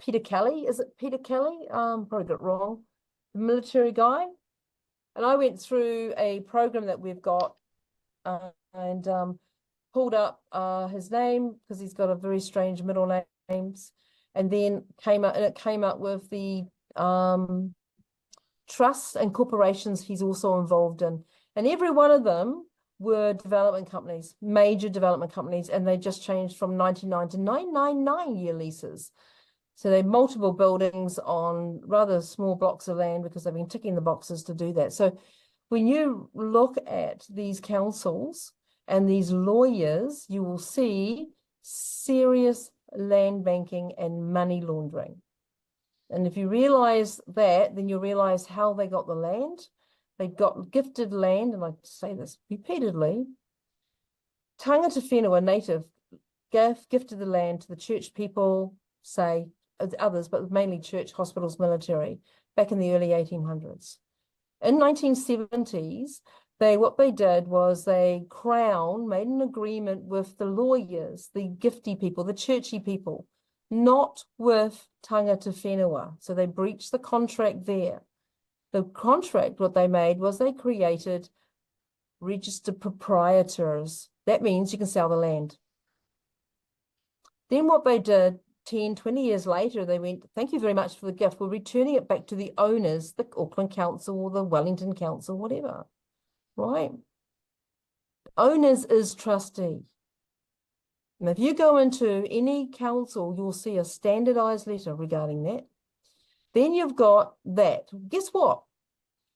Peter Kelly. Is it Peter Kelly? Probably got it wrong. The military guy. And I went through a program that we've got and pulled up his name because he's got a very strange middle names, and then came up with the trusts and corporations he's also involved in, and every one of them were development companies, major development companies, and they just changed from 99 to 999-year leases. So they have multiple buildings on rather small blocks of land because they've been ticking the boxes to do that. So when you look at these councils and these lawyers, you will see serious land banking and money laundering. And if you realize that, then you realize how they got the land. They got gifted land, and I say this repeatedly. Tangata Whenua native gifted the land to the church people, say others, but mainly church, hospitals, military, back in the early 1800s. In 1970s, what they did was Crown made an agreement with the lawyers, the gifty people, the churchy people, not with tangata whenua. So they breached the contract there. The contract, what they made was they created registered proprietors. That means you can sell the land. Then what they did, 10, 20 years later, they went, thank you very much for the gift. We're returning it back to the owners, the Auckland Council or the Wellington Council, whatever, right? Owners is trustee. And if you go into any council, you'll see a standardized letter regarding that. Then you've got that. Guess what?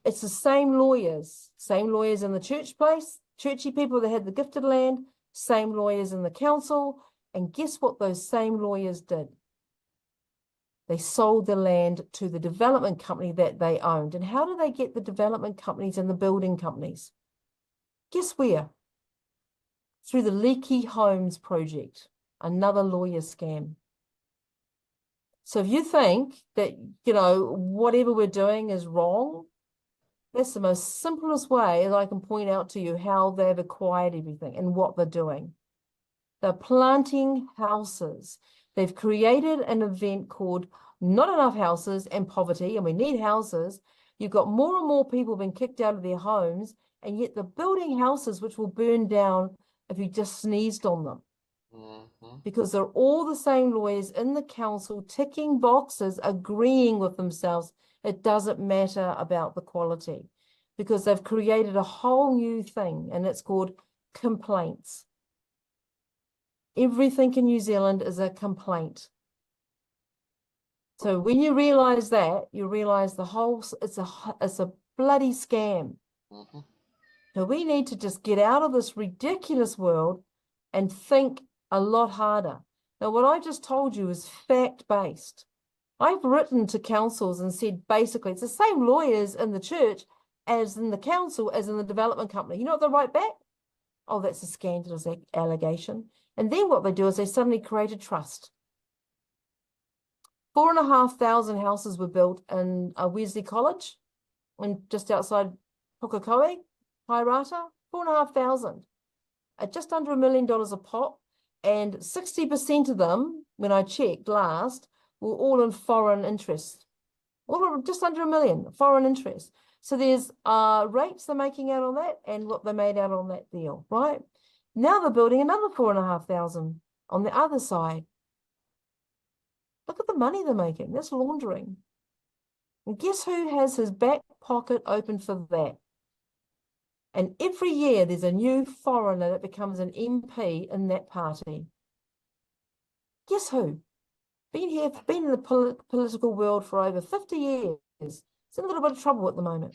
It's the same lawyers in the church place, churchy people that had the gifted land, same lawyers in the council. And guess what those same lawyers did? They sold the land to the development company that they owned. And how do they get the development companies and the building companies? Guess where? Through the Leaky Homes project, another lawyer scam. So if you think that, whatever we're doing is wrong, that's the most simplest way that I can point out to you how they've acquired everything and what they're doing. They're planting houses. They've created an event called Not Enough Houses and Poverty, and we need houses. You've got more and more people being kicked out of their homes, and yet they're building houses which will burn down if you just sneezed on them. Because they're all the same lawyers in the council ticking boxes, agreeing with themselves. It doesn't matter about the quality because they've created a whole new thing, and it's called complaints. Everything in New Zealand is a complaint. So when you realize that, you realize the whole, it's a bloody scam. So we need to just get out of this ridiculous world and think a lot harder. Now, what I just told you is fact-based. I've written to councils and said, basically, it's the same lawyers in the church as in the council, as in the development company. You know what they write back? Oh, that's a scandalous allegation. And then what they do is they suddenly create a trust. 4,500 houses were built in Wesley College, and just outside Pukekohe, Kairata, 4,500. At just under $1 million a pop, and 60% of them, when I checked last, were all in foreign interest. Just under $1 million, foreign interest. So there's rates they're making out on that and what they made out on that deal, right? Now they're building another 4,500 on the other side. Look at the money they're making. That's laundering. And guess who has his back pocket open for that? And every year there's a new foreigner that becomes an MP in that party. Guess who? Been in the political world for over 50 years. It's in a little bit of trouble at the moment.